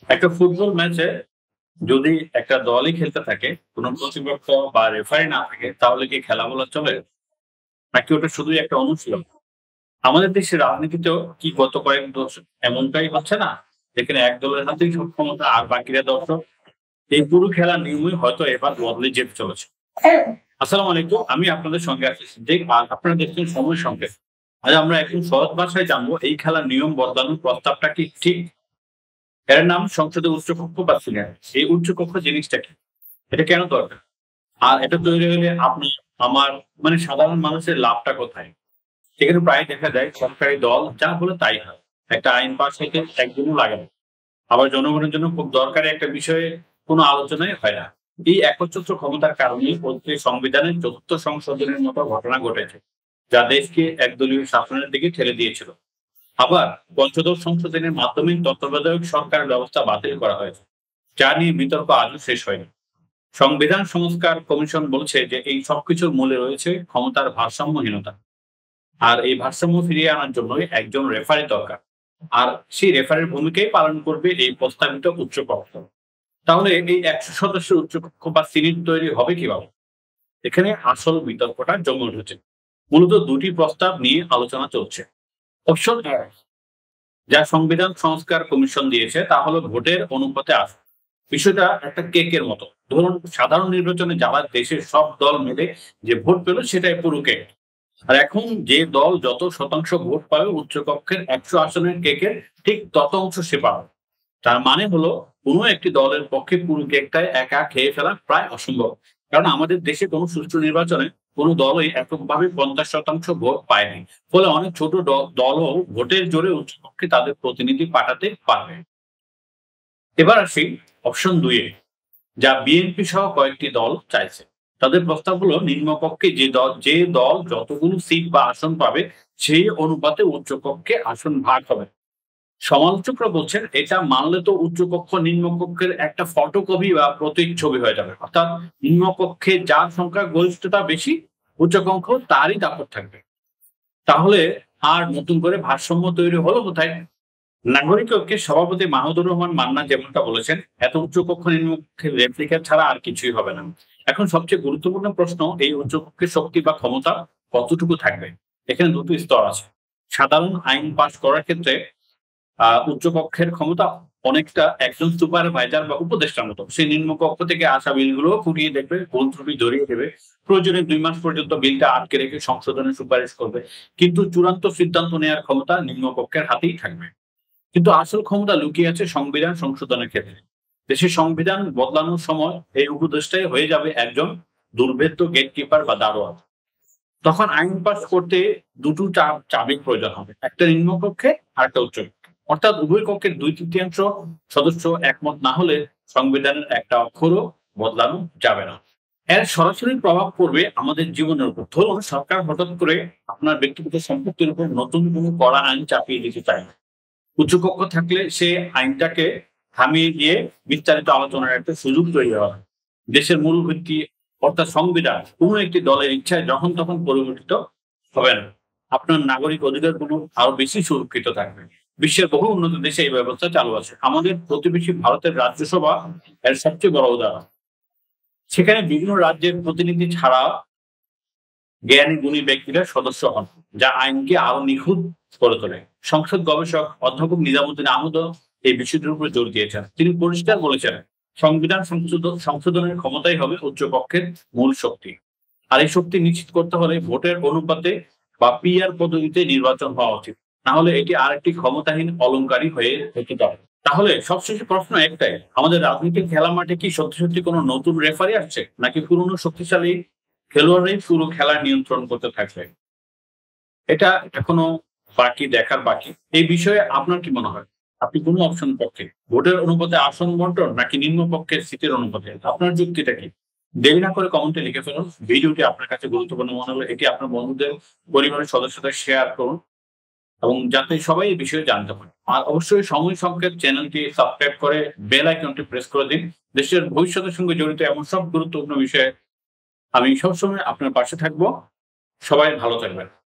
একটা ফুটবল ম্যাচে যদি একটা দলই খেলতে থাকে, কোন প্রতিপক্ষ বা রেফারি না থাকে, তাহলে কি খেলা বলা চলে? নাকি ওটা শুধুই একটা অনুশীলন? আমাদের দেশের রাজনীতিতেও কি গত কয়েক দশক এমনটাই হচ্ছে না? যেখানে এক দলের হাতেই সব ক্ষমতা আর বাকিরা দর্শক। এই পুরো খেলার নিয়মই হয়তো এবার বদলে যেতে চলেছে। আসসালামু আলাইকুম। আমি আপনাদের সঙ্গে আছি সিদ্দিক আর আপনারা দেখছেন সময় সংকেত। আজ আমরা একদম সহজ ভাষায় জানবো এই খেলার নিয়ম বদলানোর প্রস্তাবটা কি ঠিক? এর নাম সংসদে উচ্চকক্ষ বা সিনেট। এই উচ্চকক্ষ জিনিসটা কি? এটা কেন দরকার? আর এটা তৈরি হলে আপনি আমার সাধারণ মানুষের লাভটা কোথায়? সেখানে প্রায় দেখা যায় সরকারি দল যা বলে তাই হয়। একটা আইন পাস হইতে একদিনও লাগে না। আবার জনগণের জন্য খুব দরকারি একটা বিষয়ে কোনো আলোচনাই হয় না। এই একচ্ছত্র ক্ষমতার কারণেই সংবিধানের চতুর্থ সংশোধনের মতো ঘটনা ঘটেছে, যা দেশকে একদলীয় শাসনের দিকে ঠেলে দিয়েছিল। আবার পঞ্চদশ সংশোধনের মাধ্যমে তত্ত্বাবধায়ক সরকার ব্যবস্থা বাতিল করা হয়েছে, যা নিয়ে বিতর্ক আজও শেষ হয়নি। সংবিধান সংস্কার কমিশন বলছে যে এই সবকিছুর মূলে রয়েছে ক্ষমতার ভারসাম্যহীনতা। আর এই ভারসাম্য ফিরিয়ে আনার জন্য একজন রেফারি দরকার। আর সেই রেফারির ভূমিকাই পালন করবে এই প্রস্তাবিত উচ্চকক্ষ। তাহলে এই ১০০ সদস্যের উচ্চকক্ষ বা সিনেট তৈরি হবে কিভাবে? এখানে আসল বিতর্কটা জমে উঠেছে। মূলত দুটি প্রস্তাব নিয়ে আলোচনা চলছে। অপশন এক, যা সংবিধান সংস্কার কমিশন দিয়েছে, তা হলো ভোটের অনুপাতে আসে। বিষয়টা একটা কেকের মতো। ধরুন, সাধারণ নির্বাচনে যারা দেশের সব দল মিলে যে ভোট পেল সেটাই পুরো কেক। আর এখন যে দল যত শতাংশ ভোট পাবে উচ্চকক্ষের ১০০ আসনের কেকের ঠিক তত অংশ সে পাবে। তার মানে হলো কোনো একটি দলের পক্ষে পুরো কেকটাই একা খেয়ে ফেলা প্রায় অসম্ভব। কারণ আমাদের দেশে কোনো সুষ্ঠু নির্বাচনে কোনো দলই এককভাবে ৫০% ভোট পায়নি। ফলে অনেক ছোট দলও ভোটের জোরে উচ্চকক্ষে তাদের প্রতিনিধি পাঠাতে পারবে। এবার আসি অপশন ২ এ, যা বিএনপি সহ কয়েকটি দল চাইছে। তাদের প্রস্তাব হলো নিম্নকক্ষে যে দল যতগুলো সিট বা আসন পাবে সেই অনুপাতে উচ্চকক্ষে আসন ভাগ হবে। সমালোচকরা বলছেন এটা মানলে তো উচ্চকক্ষ নিম্নকক্ষের একটা ফটোকপি বা প্রতিচ্ছবি হয়ে যাবে। অর্থাৎ নিম্নকক্ষে যার সংখ্যা গরিষ্ঠতা বেশি, উচ্চকক্ষ তারই দাপট থাকবে। তাহলে আর নতুন করে ভারসাম্য তৈরি হলো কোথায়? নাগরিক ঐক্যের সভাপতি মাহমুদুর রহমান মান্না যেমনটা বলেছেন, এত উচ্চকক্ষ নিম্নকক্ষের রেপ্লিকা ছাড়া আর কিছুই হবে না। এখন সবচেয়ে গুরুত্বপূর্ণ প্রশ্ন, এই উচ্চকক্ষের শক্তি বা ক্ষমতা কতটুকু থাকবে? এখানে দুটো স্তর আছে। সাধারণ আইন পাশ করার ক্ষেত্রে উচ্চকক্ষের ক্ষমতা অনেকটা একজন সুপারভাইজার বা উপদেষ্টার মতো। সে নিম্নকক্ষ থেকে আসা বিলগুলো খুঁটিয়ে দেখবে, ভুল ত্রুটি ধরিয়ে দেবে। প্রয়োজনে ২ মাস পর্যন্ত বিলটা আটকে রেখে সংশোধনের সুপারিশ করবে। কিন্তু চূড়ান্ত সিদ্ধান্ত নেওয়ার ক্ষমতা নিম্নকক্ষের হাতেই থাকবে। কিন্তু আসল ক্ষমতা লুকিয়ে আছে সংবিধান সংশোধনের ক্ষেত্রে। দেশের সংবিধান বদলানোর সময় এই উপদেষ্টাই হয়ে যাবে একজন দুর্ভেদ্য গেটকিপার বা দারোয়ান। তখন আইন পাস করতে দুটো চাবির প্রয়োজন হবে, একটা নিম্নকক্ষে আর একটা উচ্চকক্ষে। অর্থাৎ উভয় কক্ষের ২/৩ সদস্য একমত না হলে সংবিধানের একটা অক্ষরও বদলানো যাবে না। এর সরাসরি প্রভাব পড়বে আমাদের জীবনের উপর। ধরুন, সরকার হঠাৎ করে আপনার ব্যক্তিগত সম্পত্তির উপর নতুন কোনো কড়া আইন চাপিয়ে দিতে চায়। উচ্চকক্ষ থাকলে সে আইনটাকে থামিয়ে দিয়ে বিস্তারিত আলোচনার একটা সুযোগ তৈরি হয়। দেশের মূল ভিত্তি অর্থাৎ সংবিধান কোনো একটি দলের ইচ্ছায় যখন তখন পরিবর্তিত হবে না। আপনার নাগরিক অধিকারগুলো আরো বেশি সুরক্ষিত থাকবে। বিশ্বের বহু উন্নত দেশে এই ব্যবস্থা চালু আছে। আমাদের প্রতিবেশী ভারতের রাজ্যসভা এর সবচেয়ে বড় উদাহরণ। সেখানে বিভিন্ন রাজ্যের প্রতিনিধি ছাড়া জ্ঞানী গুণী ব্যক্তিরা সদস্য হন, যা আইনকে আরো নিখুঁত করে তোলে। সংসদ গবেষক অধ্যাপক নিজামুদ্দিন আহমদও এই বিষয়টির উপর জোর দিয়েছেন। তিনি পরিষ্কার বলেছেন, সংবিধান সংশোধনের ক্ষমতাই হবে উচ্চকক্ষের মূল শক্তি। আর এই শক্তি নিশ্চিত করতে হলে ভোটের অনুপাতে বা পিআর পদ্ধতিতে নির্বাচন হওয়া উচিত। না হলে এটি আরেকটি ক্ষমতাহীন অলংকারী হয়ে থেকে যাবে। তাহলে সবশেষে প্রশ্ন একটাই, আমাদের রাজনীতির খেলা মাঠে কি সত্যি সত্যি কোনো নতুন রেফারি আসছে, নাকি পুরনো শক্তিশালী খেলোয়াড়রাই পুরো খেলা নিয়ন্ত্রণ করতে থাকবে? এটা এখনো দেখার বাকি। এই বিষয়ে আপনার কি মনে হয়? আপনি কোন অপশন পক্ষে? ভোটের অনুপাতে আসন বন্টন নাকি নিম্ন পক্ষের সিটের অনুপাতে? আপনার যুক্তিটা কি? দেরি না করে কমেন্টে লিখে ফেলুন। ভিডিওটি আপনার কাছে গুরুত্বপূর্ণ মনে হলে এটি আপনার বন্ধুদের, পরিবারের সদস্যদের শেয়ার করুন এবং যাতে সবাই এই বিষয়ে জানতে পারে। আর অবশ্যই সময় সংকেত চ্যানেলটি সাবস্ক্রাইব করে বেল আইকনটি প্রেস করে দিন। দেশের ভবিষ্যতের সঙ্গে জড়িত এমন সব গুরুত্বপূর্ণ বিষয়ে আমি সবসময় আপনার পাশে থাকবো। সবাই ভালো থাকবেন।